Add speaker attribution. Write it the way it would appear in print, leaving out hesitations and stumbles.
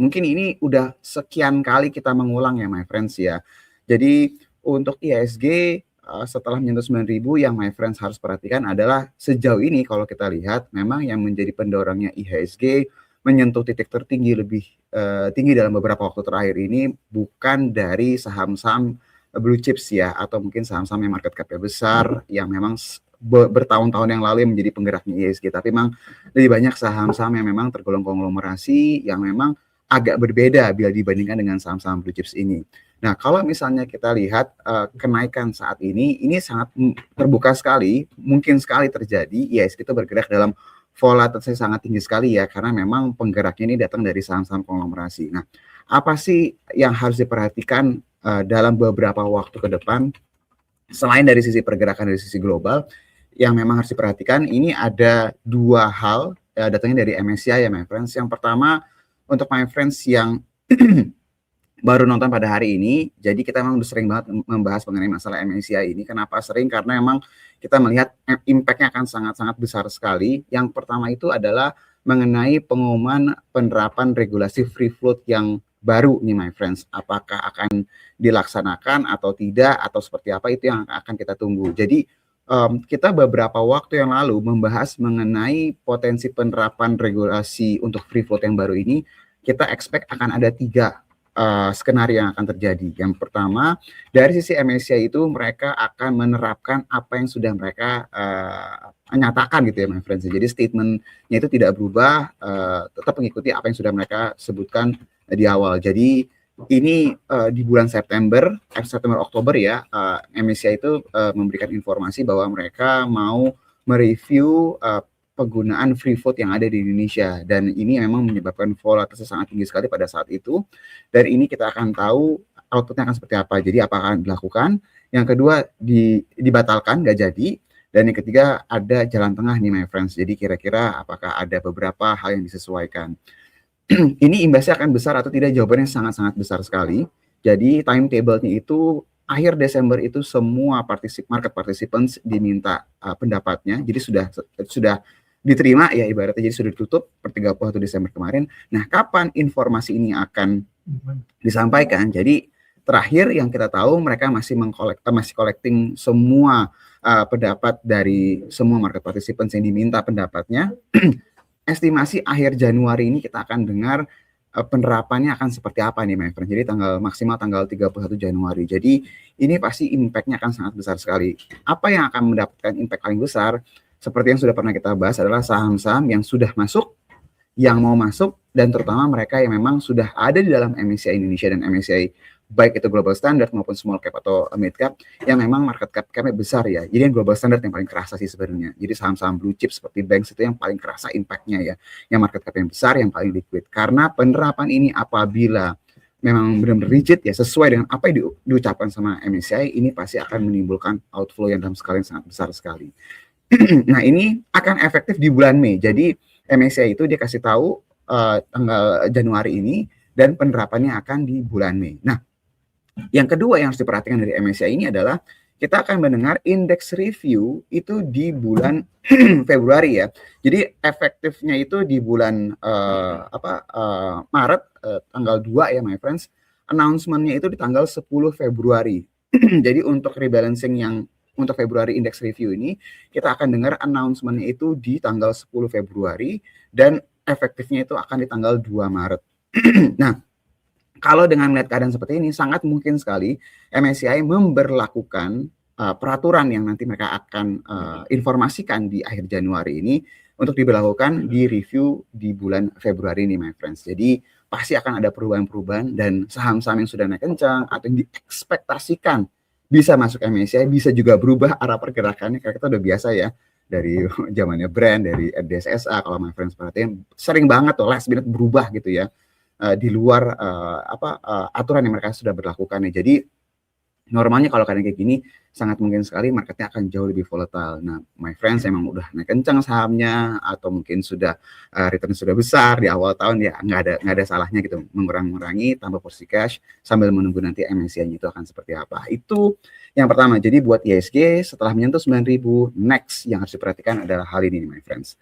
Speaker 1: Mungkin ini udah sekian kali kita mengulang ya my friends ya. Jadi untuk IHSG setelah menyentuh 9.000 yang my friends harus perhatikan adalah sejauh ini kalau kita lihat memang yang menjadi pendorongnya IHSG menyentuh titik tertinggi lebih tinggi dalam beberapa waktu terakhir ini bukan dari saham-saham blue chips ya, atau mungkin saham-saham yang market cap-nya besar yang memang bertahun-tahun yang lalu yang menjadi penggeraknya IHSG, tapi memang lebih banyak saham-saham yang memang tergolong konglomerasi yang memang agak berbeda bila dibandingkan dengan saham-saham blue chips ini. Nah, kalau misalnya kita lihat kenaikan saat ini sangat terbuka sekali, mungkin sekali terjadi, IHSG itu bergerak dalam volatilitas sangat tinggi sekali ya, karena memang penggeraknya ini datang dari saham-saham konglomerasi. Nah, apa sih yang harus diperhatikan dalam beberapa waktu ke depan, selain dari sisi pergerakan dari sisi global, yang memang harus diperhatikan, ini ada dua hal, datangnya dari MSCI ya my friends. Yang pertama, untuk my friends yang baru nonton pada hari ini, jadi kita memang sering banget membahas mengenai masalah MSCI ini. Kenapa sering? Karena memang kita melihat impact-nya akan sangat-sangat besar sekali. Yang pertama itu adalah mengenai pengumuman penerapan regulasi free float yang baru nih my friends. Apakah akan dilaksanakan atau tidak, atau seperti apa, itu yang akan kita tunggu. Jadi kita beberapa waktu yang lalu membahas mengenai potensi penerapan regulasi untuk free float yang baru ini. Kita expect akan ada 3 skenario yang akan terjadi. Yang pertama, dari sisi MSCI itu mereka akan menerapkan apa yang sudah mereka nyatakan gitu ya my friends. Jadi statementnya itu tidak berubah, tetap mengikuti apa yang sudah mereka sebutkan di awal. Jadi ini di bulan September Oktober ya, MSCI itu memberikan informasi bahwa mereka mau mereview penggunaan free float yang ada di Indonesia, dan ini memang menyebabkan volatilitas sangat tinggi sekali pada saat itu. Dan ini kita akan tahu outputnya akan seperti apa. Jadi apa akan dilakukan? Yang kedua dibatalkan, nggak jadi. Dan yang ketiga ada jalan tengah nih my friends. Jadi kira-kira apakah ada beberapa hal yang disesuaikan. Ini imbasnya akan besar atau tidak? Jawabannya sangat-sangat besar sekali. Jadi timetable-nya itu akhir Desember itu semua market participants diminta pendapatnya. Jadi sudah diterima ya ibaratnya, jadi sudah ditutup per 31 Desember kemarin. Nah, kapan informasi ini akan disampaikan? Jadi terakhir yang kita tahu mereka masih collecting semua pendapat dari semua market participants yang diminta pendapatnya. Estimasi akhir Januari ini kita akan dengar penerapannya akan seperti apa nih my friend. Jadi maksimal tanggal 31 Januari. Jadi ini pasti impact-nya akan sangat besar sekali. Apa yang akan mendapatkan impact paling besar? Seperti yang sudah pernah kita bahas adalah saham-saham yang sudah masuk, yang mau masuk, dan terutama mereka yang memang sudah ada di dalam MSCI Indonesia dan MSCI baik itu global standard maupun small cap atau mid cap yang memang market cap-nya besar ya. Jadi yang global standard yang paling kerasa sih sebenarnya. Jadi saham-saham blue chip seperti banks itu yang paling kerasa impact-nya ya. Yang market cap yang besar, yang paling liquid. Karena penerapan ini apabila memang benar-benar rigid ya, sesuai dengan apa yang diucapkan sama MSCI, ini pasti akan menimbulkan outflow yang dalam skala yang sangat besar sekali. Nah, ini akan efektif di bulan Mei. Jadi MSCI itu dia kasih tahu tanggal Januari ini, dan penerapannya akan di bulan Mei. Nah, yang kedua yang harus diperhatikan dari MSCI ini adalah kita akan mendengar index review itu di bulan Februari ya. Jadi efektifnya itu di bulan Maret tanggal 2 ya my friends. Announcement-nya itu di tanggal 10 Februari. Jadi untuk rebalancing yang untuk Februari index review ini, kita akan dengar announcement-nya itu di tanggal 10 Februari, dan efektifnya itu akan di tanggal 2 Maret. Nah, kalau dengan melihat keadaan seperti ini, sangat mungkin sekali MSCI memberlakukan peraturan yang nanti mereka akan informasikan di akhir Januari ini untuk diberlakukan di review di bulan Februari ini, my friends. Jadi pasti akan ada perubahan-perubahan, dan saham-saham yang sudah naik kencang atau yang diekspektasikan bisa masuk MSCI, bisa juga berubah arah pergerakannya. Karena kita udah biasa ya, dari zamannya brand, dari DSSA, kalau my friends perhatiin, sering banget tuh last minute berubah gitu ya, di luar aturan yang mereka sudah berlakukan ya. Jadi normalnya kalau keadaan kayak gini, sangat mungkin sekali marketnya akan jauh lebih volatile. Nah, my friends, emang udah naik kencang sahamnya, atau mungkin sudah return sudah besar di awal tahun, ya nggak ada salahnya gitu mengurangi tambah posisi cash sambil menunggu nanti MSCI-nya itu akan seperti apa. Itu yang pertama. Jadi buat IHSG setelah menyentuh 9.000, next yang harus diperhatikan adalah hal ini my friends.